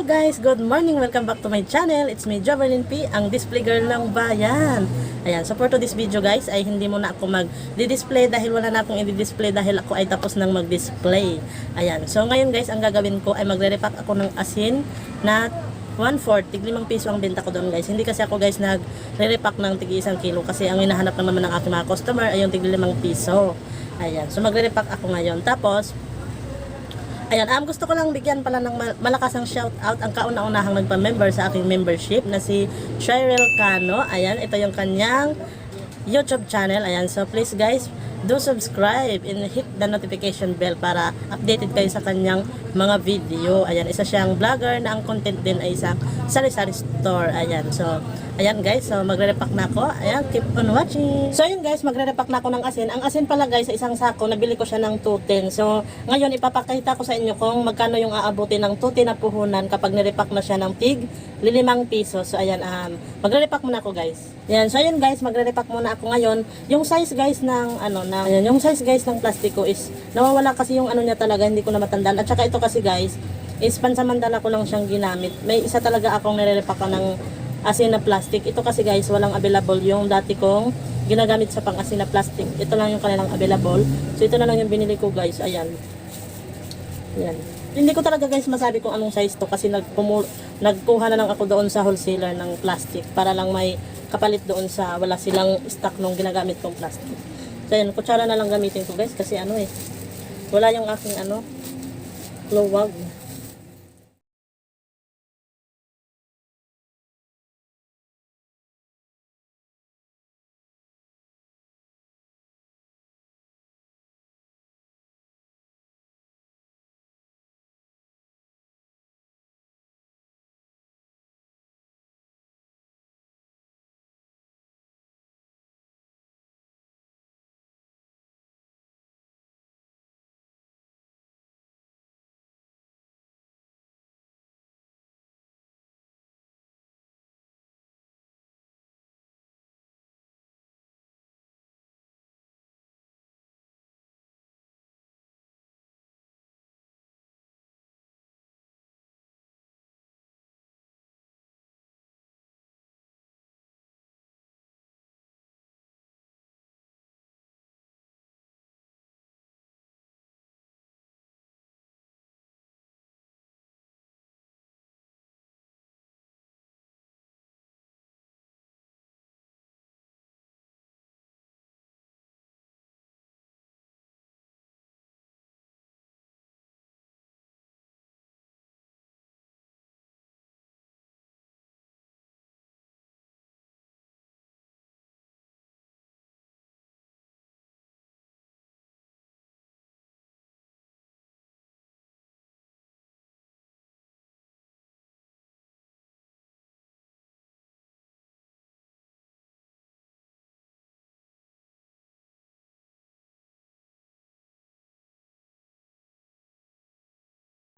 guys, good morning, welcome back to my channel. It's me, Jovelyn P, ang display girl ng bayan. Ayan, so for to this video guys, ay hindi muna ako mag-display dahil wala na akong i-display dahil ako ay tapos nang mag-display. Ayan, so ngayon guys, ang gagawin ko ay magre-repack ako ng asin na 1/4, tig 5 piso ang benta ko doon guys. Hindi kasi ako guys nagre-repack ng tig 1 kilo kasi ang hinahanap naman ng aking mga customer ay yung tig 5 piso. Ayan, so magre-repack ako ngayon. Tapos ayan, gusto ko lang bigyan pala ng malakasang shout out ang kauna-unahang nagpa-member sa aking membership na si Cheryl Cano. Ayan, ito yung kanyang YouTube channel. Ayan, so please guys, do subscribe and hit the notification bell para updated kayo sa kanyang mga video. Ayan, isa siyang vlogger na ang content din ay isang sari-sari store. Ayan, so ayan guys, so magre-repack na ako. Ayan, keep on watching. So yun guys, magre-repack na ako ng asin. Ang asin pala guys, sa isang sako, nabili ko siya ng 210. So ngayon, ipapakita ko sa inyo kung magkano yung aabutin ng 210 na puhunan kapag nirepack na siya ng tig 5 piso. So ayan, magre-repack muna ako guys. Ayan, so yun guys, magre-repack muna ako ngayon. Yung size guys ng ayan, yung size guys ng plastiko is nawawala kasi yung niya talaga, hindi ko na matandaan. At saka ito kasi guys, is pansamantala ko lang siyang ginamit. May isa talaga akong nire-repack ng asin na plastic. Ito kasi guys, walang available yung dati kong ginagamit sa pang-asin na plastic. Ito lang yung kanilang available. So ito na lang yung binili ko guys. Ayan. Ayan. Hindi ko talaga guys masabi kung anong size to kasi nagkuha na lang ako doon sa wholesaler ng plastic para lang may kapalit doon sa wala silang stock nung ginagamit kong plastic. So ayan, kutsara na lang gamitin ko guys kasi wala yung aking luwag.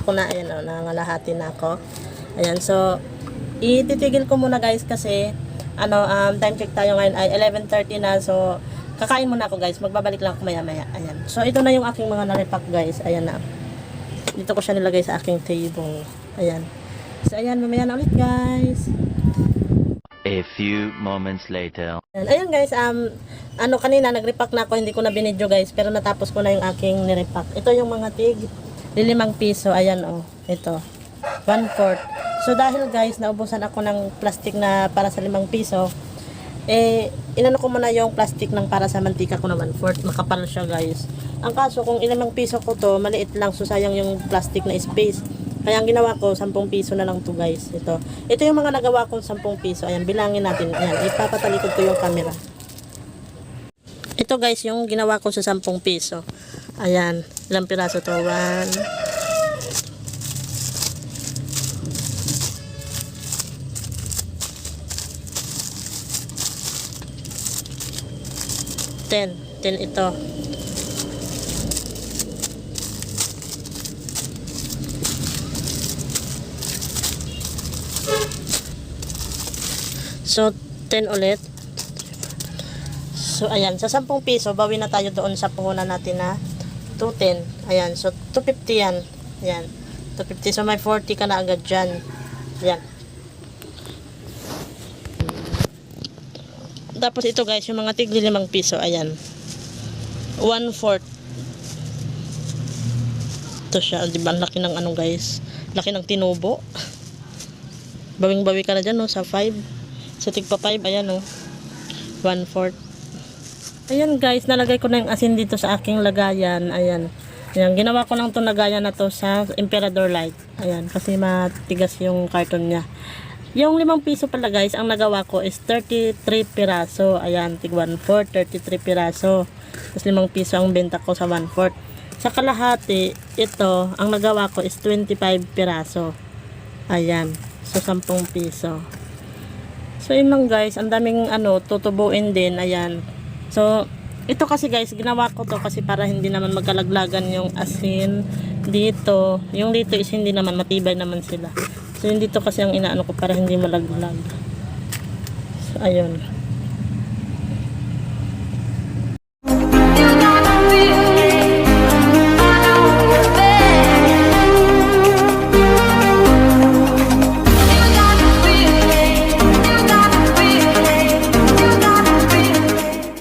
Ako na, ayan nangalahati na ako. Ayan, so ititigil ko muna guys kasi time check tayo ngayon ay 11:30 na. So kakain muna ako guys, magbabalik lang ako maya maya. Ayan, so ito na yung aking mga na-repack guys. Ayan na, dito ko siya nilagay sa aking table. Ayan, so ayan, mamaya na ulit guys. A few moments later. Ayan guys, kanina nag-repack na ako, hindi ko na binidyo guys, pero natapos ko na yung aking ni-repack. Ito yung mga tig 5 piso. Ayan ito 1/4. So dahil guys, naubusan ako ng plastic na para sa 5 piso, inano ko muna yung plastic ng para sa mantika ko na 1/4. Makapal siya guys. Ang kaso kung 5 piso ko to, maliit lang, so sayang yung plastic na space. Kaya ang ginawa ko, 10 piso na lang to guys. Ito yung mga nagawa kong 10 piso. Ayan, bilangin natin. Ayan, ipapatalikod ko yung camera. Ito guys, yung ginawa ko sa 10 piso. Ayan, ilang piraso to? 1, 10 ito. So 10 ulit. So ayan, sa 10 piso bawi na tayo doon sa puhunan natin na 210. Ayan, so 250 yan. Ayan, 250. So may 40 ka na agad dyan. Yan. Tapos ito guys, yung mga tigli 5 piso, ayan. 1/4. Ito siya, di ba? Ang laki ng ano guys. Laki ng tinubo. Bawing-bawi ka na dyan, no? Sa 5. Sa tigpa 5, ayan, no? 1/4. Ayan guys, nalagay ko na yung asin dito sa aking lagayan. Ayan. Ayan, ginawa ko lang itong lagayan na to sa Emperador Light. Ayan, kasi matigas yung carton niya. Yung 5 piso pala guys, ang nagawa ko is 33 piraso. Ayan, tig 1/4, 33 piraso. Tapos 5 piso ang benta ko sa 1/4. Sa kalahati, ito, ang nagawa ko is 25 piraso. Ayan, so 10 piso. So yun lang guys, ang daming tutubuin din. Ayan. So, ito kasi guys, ginawa ko to kasi para hindi naman magkalaglagan yung asin dito. Yung dito is hindi naman, matibay naman sila. So, yung dito kasi ang inaano ko para hindi malaglag. So, ayun.